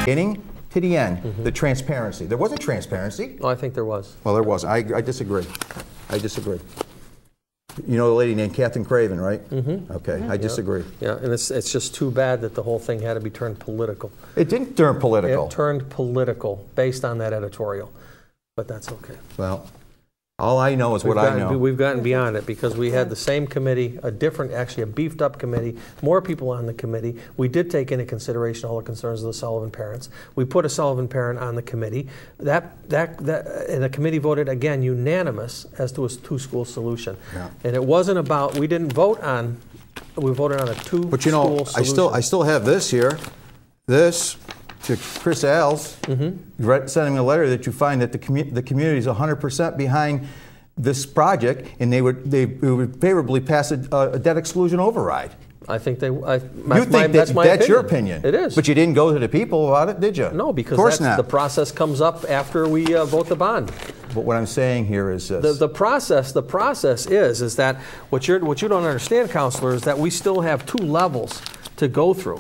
beginning to the end, the transparency. There wasn't transparency. Oh, I think there was. Well, there wasn't. I disagree. I disagree. You know the lady named Catherine Craven, right? Okay, I disagree. Yeah, and it's just too bad that the whole thing had to be turned political. It didn't turn political. It turned political based on that editorial, but that's okay. Well, all I know is what I know. We've gotten beyond it because we had the same committee, actually a beefed up committee, more people on the committee. We did take into consideration all the concerns of the Sullivan parents. We put a Sullivan parent on the committee. And the committee voted again unanimous as to a two-school solution. Yeah. And it wasn't about, we didn't vote on, we voted on a two-school But you know, solution. I still have this here. This to Chris Alves, sending me a letter that you find that the community is 100% behind this project, and they would favorably pass a debt exclusion override. I think that's your opinion. It is. But you didn't go to the people about it, did you? No, because of course not. The process comes up after we vote the bond. But what I'm saying here is this. The process is that what you don't understand, Counselor, is that we still have two levels to go through.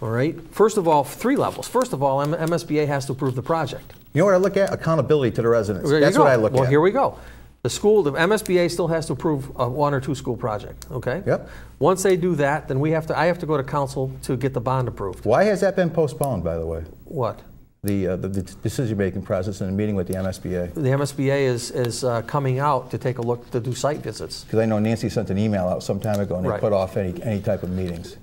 All right. First of all, three levels. First of all, MSBA has to approve the project. You know what I look at? Accountability to the residents. That's what I look at. Well, here we go. The MSBA still has to approve a one or two school project. Okay. Yep. Once they do that, then I have to go to council to get the bond approved. Why has that been postponed, by the way? What? The decision-making process and the meeting with the MSBA. The MSBA is coming out to take a look to do site visits. Because I know Nancy sent an email out some time ago and they put off any type of meetings.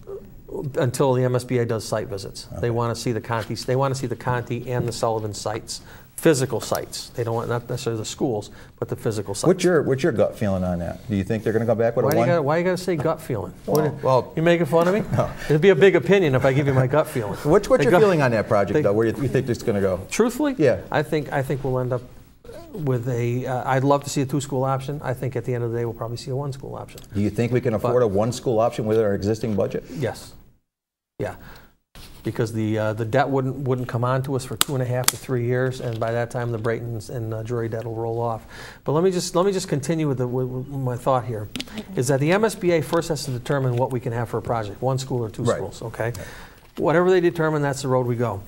Until the MSBA does site visits. Okay. They want to see the Conti. They want to see the Conti and the Sullivan sites, physical sites. They don't want not necessarily the schools, but the physical sites. What's your gut feeling on that? Do you think they're going to come back with a one? Why you got to say gut feeling? Well, you making fun of me? No. It'd be a big opinion if I give you my gut feeling. What's your feeling on that project, though? Where you think it's going to go? Truthfully, yeah, I think we'll end up with a. I'd love to see a two-school option. I think at the end of the day, we'll probably see a one-school option. Do you think we can afford a one-school option with our existing budget? Yes. Yeah, because the debt wouldn't come on to us for 2.5 to 3 years, and by that time the Brayton and Drury debt will roll off. But let me just continue with my thought here, is that the MSBA first has to determine what we can have for a project, one school or two schools. Okay, whatever they determine, that's the road we go.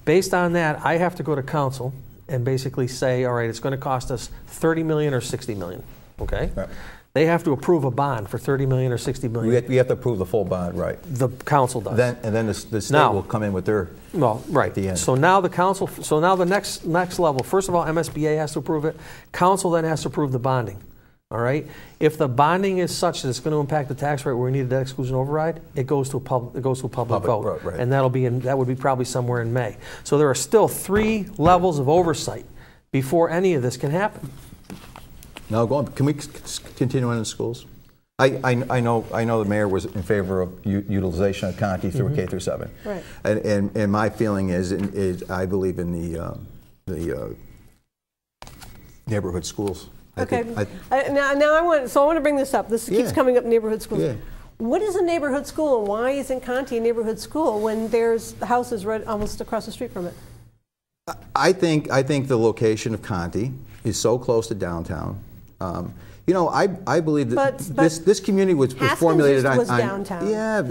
Based on that, I have to go to council and basically say, all right, it's going to cost us $30 million or $60 million. Okay. Right. They have to approve a bond for $30 million or $60 million. We have to approve the full bond, right? The council does. And then the state will come in with their. Well, right. At the end. So now the council. So now the next level. First of all, MSBA has to approve it. Council then has to approve the bonding. All right. If the bonding is such that it's going to impact the tax rate where we need a debt exclusion override, it goes to a public vote, right. And that would be probably somewhere in May. So there are still 3 levels of oversight before any of this can happen. No, go on. Can we continue on in schools? I know the mayor was in favor of utilization of Conti through K through 7. Right. And my feeling is I believe in the neighborhood schools. Okay. Now I want to bring this up. This keeps coming up. Neighborhood schools. Yeah. What is a neighborhood school, and why isn't Conti a neighborhood school when there's houses right almost across the street from it? I think the location of Conti is so close to downtown. You know, I believe that this community was formulated on downtown. Yeah,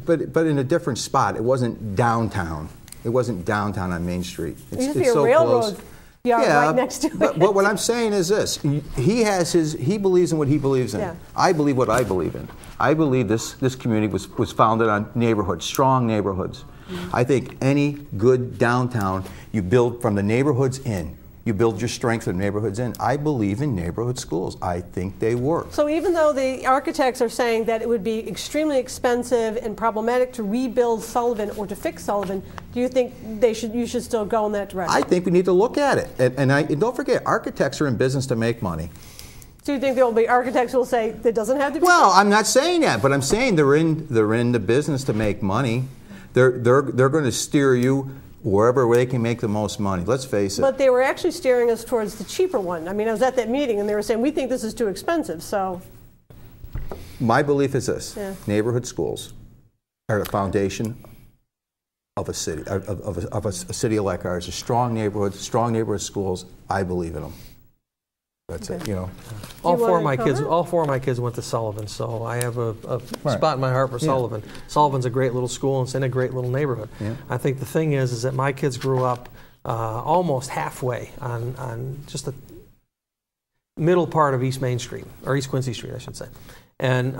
but in a different spot. It wasn't downtown. It wasn't downtown on Main Street. It's so railroad close. Right next to it. But what I'm saying is this: he believes in what he believes in. Yeah. I believe what I believe in. I believe this community was founded on neighborhoods, strong neighborhoods. I think any good downtown you build from the neighborhoods in. You build your strength in neighborhoods in. I believe in neighborhood schools. I think they work. So even though the architects are saying that it would be extremely expensive and problematic to rebuild Sullivan or to fix Sullivan, do you think you should still go in that direction? I think we need to look at it. And don't forget, architects are in business to make money. So you think there will be architects who will say that doesn't have to be? Well, I'm not saying that, but I'm saying they're in the business to make money. They're going to steer you wherever they can make the most money. Let's face it. But they were actually steering us towards the cheaper one. I mean, I was at that meeting and they were saying, we think this is too expensive, so. My belief is this. Yeah. Neighborhood schools are the foundation of a city, of a city like ours. A strong neighborhood schools, I believe in them. That's it, you know. All you four of wanna my kids, comment? all four of my kids went to Sullivan, so I have a Right. spot in my heart for Yeah. Sullivan. Sullivan's a great little school, and it's in a great little neighborhood. Yeah. I think the thing is that my kids grew up almost halfway on just the middle part of East Main Street, or East Quincy Street, I should say. And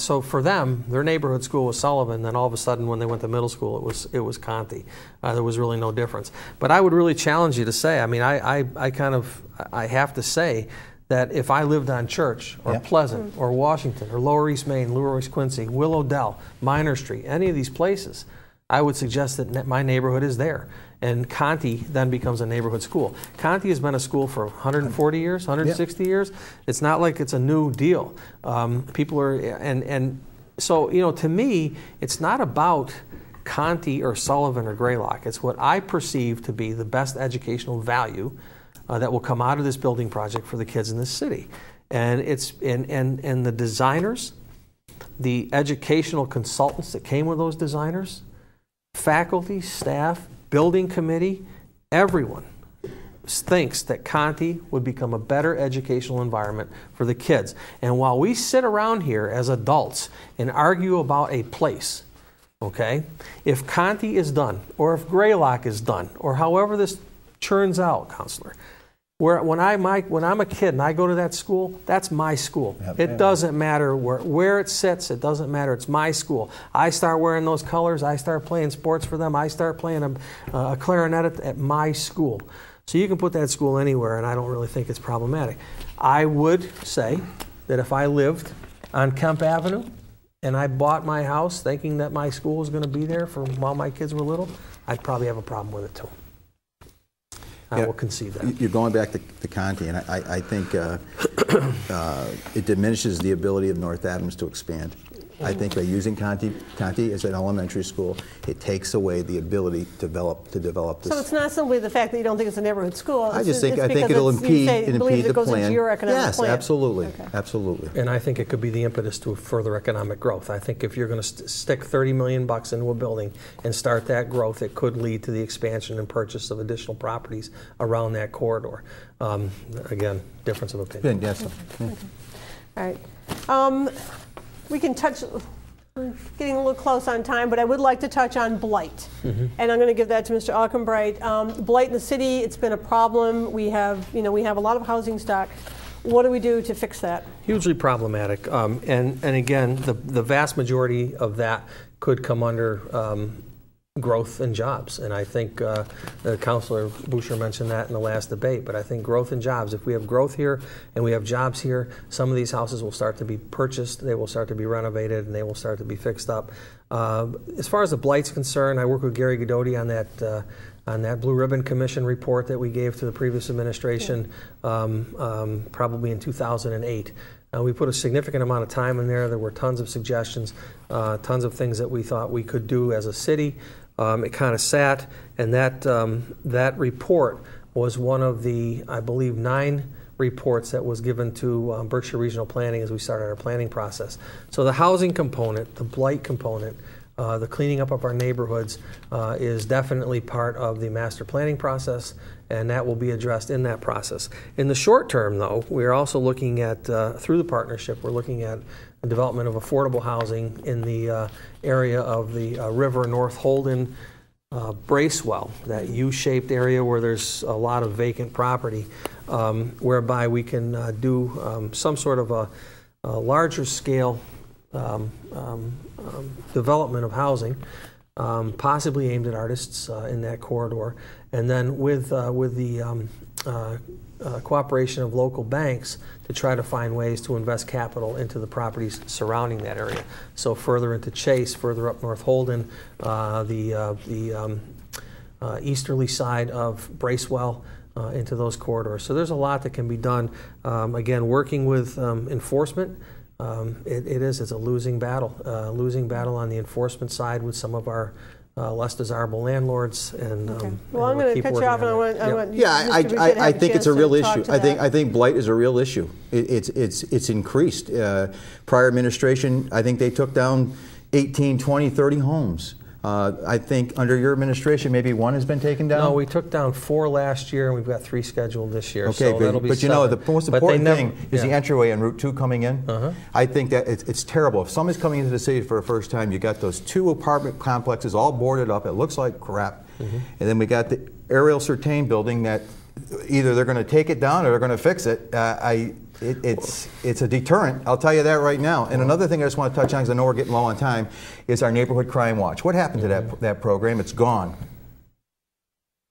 so for them, their neighborhood school was Sullivan. Then all of a sudden, when they went to middle school, it was Conti. There was really no difference. But I would really challenge you to say. I mean, I have to say that if I lived on Church or Yeah. Pleasant or Washington or Lower East Main, Lower East Quincy, Willow Dell, Minor Street, any of these places, I would suggest that my neighborhood is there. And Conti then becomes a neighborhood school. Conti has been a school for 140 years, 160 years. It's not like it's a new deal. People are, and so, you know, to me, it's not about Conti or Sullivan or Greylock. It's what I perceive to be the best educational value that will come out of this building project for the kids in this city. And it's and the designers, the educational consultants that came with those designers, faculty, staff, building committee, everyone thinks that Conti would become a better educational environment for the kids. And while we sit around here as adults and argue about a place, okay, if Conti is done, or if Greylock is done, or however this churns out, Counselor, when I'm a kid and I go to that school, that's my school. Yep. It doesn't matter where it sits. It doesn't matter. It's my school. I start wearing those colors. I start playing sports for them. I start playing a clarinet at my school. So you can put that school anywhere, and I don't really think it's problematic. I would say that if I lived on Kemp Avenue and I bought my house thinking that my school was going to be there for while my kids were little, I'd probably have a problem with it too. I will concede that. You're going back to Conti, and I think it diminishes the ability of North Adams to expand. I think by using Conti as an elementary school, it takes away the ability to develop this. So it's not simply the fact that you don't think it's a neighborhood school. I think it'll impede the goes plan. into your economic Yes, plan. absolutely, Okay. absolutely. And I think it could be the impetus to further economic growth. I think if you're going to stick $30 million into a building and start that growth, it could lead to the expansion and purchase of additional properties around that corridor. Again, difference of opinion. Yes. Yeah. All right. We can touch, we're getting a little close on time, but I would like to touch on blight. And I'm going to give that to Mr. Auchenbright. Blight in the city, it's been a problem. We have a lot of housing stock. What do we do to fix that? Hugely problematic. And again, the vast majority of that could come under growth and jobs. And I think Councilor Boucher mentioned that in the last debate, but I think growth and jobs, if we have growth here and we have jobs here, some of these houses will start to be purchased, they will start to be renovated, and they will start to be fixed up. As far as the blight's concerned, I work with Gary Godotti on that Blue Ribbon Commission report that we gave to the previous administration, probably in 2008. We put a significant amount of time in there. There were tons of suggestions, tons of things that we thought we could do as a city. It kind of sat, and that report was one of the, I believe, 9 reports that was given to Berkshire Regional Planning as we started our planning process. So the housing component, the blight component, the cleaning up of our neighborhoods is definitely part of the master planning process, and that will be addressed in that process. In the short term, though, we are also looking at, through the partnership, we're looking at the development of affordable housing in the area of the River North Holden Bracewell, that U-shaped area where there's a lot of vacant property, whereby we can do some sort of a larger scale development of housing, possibly aimed at artists in that corridor, and then with the cooperation of local banks to try to find ways to invest capital into the properties surrounding that area. So further into Chase, further up North Holden, the easterly side of Bracewell, into those corridors. So there's a lot that can be done. Again, working with enforcement. It's a losing battle on the enforcement side with some of our less desirable landlords. And well, I'm going to cut you off, and I want you, I Mr. think it's a real issue. I I think blight is a real issue. It's increased. Prior administration, I think they took down 18, 20, 30 homes. I think under your administration, maybe one has been taken down? No, we took down 4 last year, and we've got 3 scheduled this year. Okay, so that'll be but you know, the 7. most But they important never- thing is the yeah. entryway on Route 2 coming in. Uh-huh. I think that it's terrible. If somebody's coming into the city for the first time, you got those 2 apartment complexes all boarded up. It looks like crap. Mm-hmm. And then we got the Ariel Certain building that either they're going to take it down or they're going to fix it. It's a deterrent, I'll tell you that right now. And another thing I just want to touch on, because I know we're getting low on time, is our Neighborhood Crime Watch. What happened to that program? It's gone.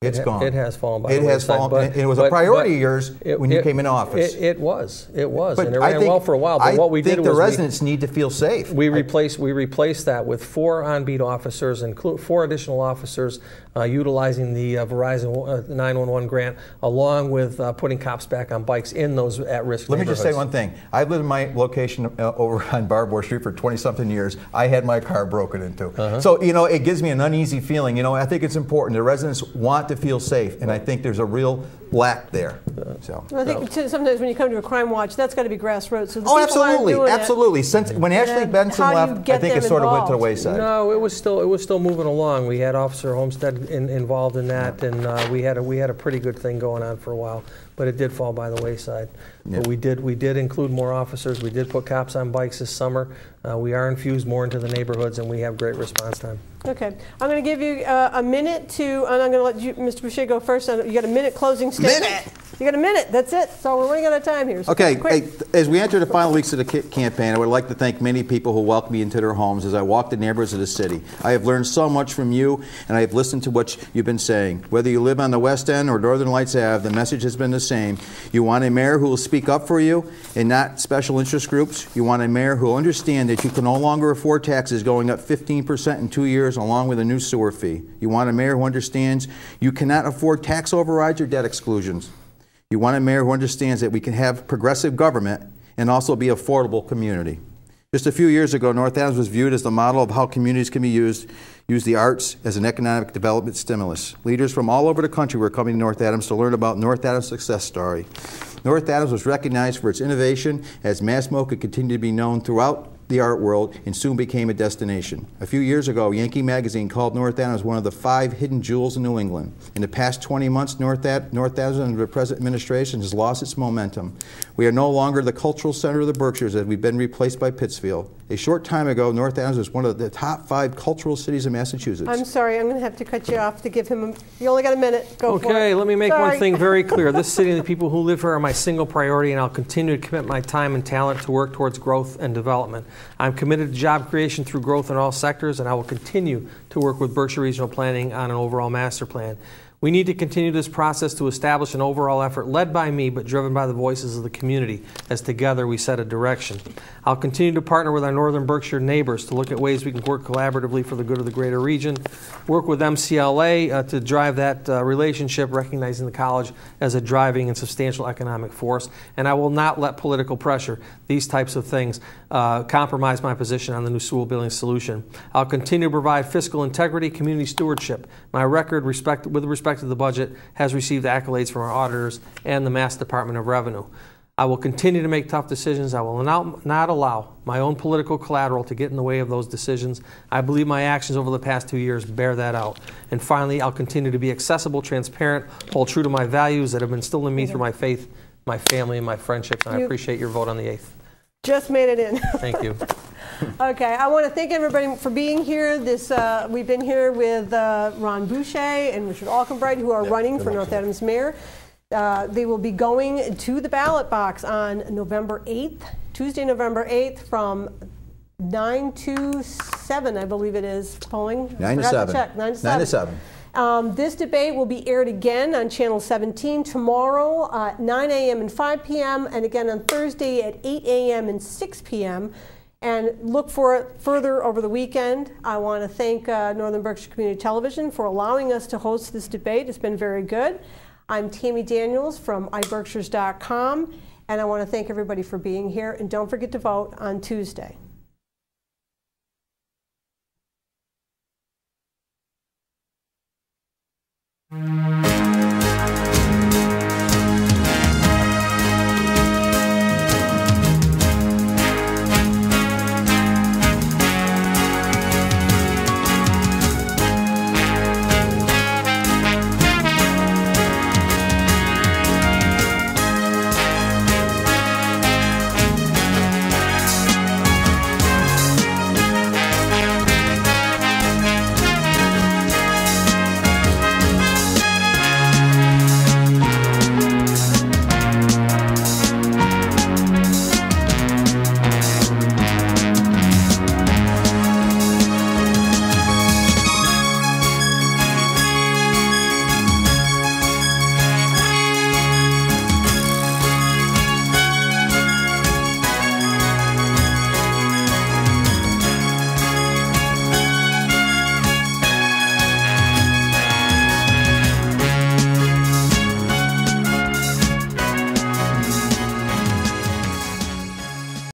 It's gone. It has fallen by it the has wayside, fallen. but- It was a priority of yours when you came into office. It was, But and it I ran think- well for a while. But what we I did think was the residents need to feel safe. we replaced that with 4 on-beat officers, and 4 additional officers utilizing the Verizon 911 grant, along with putting cops back on bikes in those at-risk Let me just say neighborhoods. one thing. I've lived in my location over on Barbara Street for 20-something years. I had my car broken into. So, you know, it gives me an uneasy feeling. You know, I think it's important. The residents want to feel safe, and I think there's a real lack there. So. I think sometimes when you come to a crime watch, that's got to be grassroots. So the Oh, people aren't absolutely, doing it. absolutely. Since when Ashley then Benson how do you left, I get think it them sort of went to the involved? wayside. No, it was still moving along. We had Officer Homestead involved in that, and we had a pretty good thing going on for a while. But it did fall by the wayside. Yeah. But we did include more officers. We did put cops on bikes this summer. We are infused more into the neighborhoods, and we have great response time. Okay. I'm going to give you a minute to, and I'm going to let you, Mr. Boucher, go first. You got a minute closing statement. Minute? You got a minute. That's it. So we're running out of time here. So Okay, quick. as we enter the final weeks of the campaign, I would like to thank many people who welcomed me into their homes as I walked the neighborhoods of the city. I have learned so much from you, and I have listened to what you've been saying. Whether you live on the West End or Northern Lights Ave, the message has been the same. You want a mayor who will speak up for you and not special interest groups. You want a mayor who will understand that you can no longer afford taxes going up 15% in 2 years along with a new sewer fee. You want a mayor who understands you cannot afford tax overrides or debt exclusions. You want a mayor who understands that we can have progressive government and also be an affordable community. Just a few years ago, North Adams was viewed as the model of how communities can be use the arts as an economic development stimulus. Leaders from all over the country were coming to North Adams to learn about North Adams' success story. North Adams was recognized for its innovation as Massimo could continue to be known throughout the art world and soon became a destination. A few years ago, Yankee Magazine called North Adams one of the 5 hidden jewels in New England. In the past 20 months, North Adams under the present administration has lost its momentum. We are no longer the cultural center of the Berkshires as we've been replaced by Pittsfield. A short time ago, North Adams was one of the top 5 cultural cities in Massachusetts. I'm sorry. I'm going to have to cut you off to give him you only got a minute. Go for it. Okay, let me make Sorry. one thing very clear. This city and the people who live here are my single priority, and I'll continue to commit my time and talent to work towards growth and development. I'm committed to job creation through growth in all sectors, and I will continue to work with Berkshire Regional Planning on an overall master plan. We need to continue this process to establish an overall effort led by me but driven by the voices of the community, as together we set a direction. I'll continue to partner with our Northern Berkshire neighbors to look at ways we can work collaboratively for the good of the greater region, work with MCLA to drive that relationship, recognizing the college as a driving and substantial economic force, and I will not let political pressure, these types of things, compromise my position on the new school building solution. I'll continue to provide fiscal integrity, community stewardship. My record with respect to the budget has received accolades from our auditors and the Mass Department of Revenue. I will continue to make tough decisions. I will not allow my own political collateral to get in the way of those decisions. I believe my actions over the past 2 years bear that out. And finally, I'll continue to be accessible, transparent, hold true to my values that have been instilled in me through my faith, my family, and my friendships. And I appreciate your vote on the 8th. Just made it in. Thank you. Okay, I want to thank everybody for being here. We've been here with Ron Boucher and Richard Alkenbright, who are running for North Adams mayor. They will be going to the ballot box on November 8th, Tuesday, November 8th, from 9 to 7, I believe it is, polling. 9 to 7. 9 to 7. This debate will be aired again on Channel 17 tomorrow at 9 a.m. and 5 p.m. and again on Thursday at 8 a.m. and 6 p.m. And look for it further over the weekend. I want to thank Northern Berkshire Community Television for allowing us to host this debate. It's been very good. I'm Tammy Daniels from iBerkshires.com, and I want to thank everybody for being here. And don't forget to vote on Tuesday.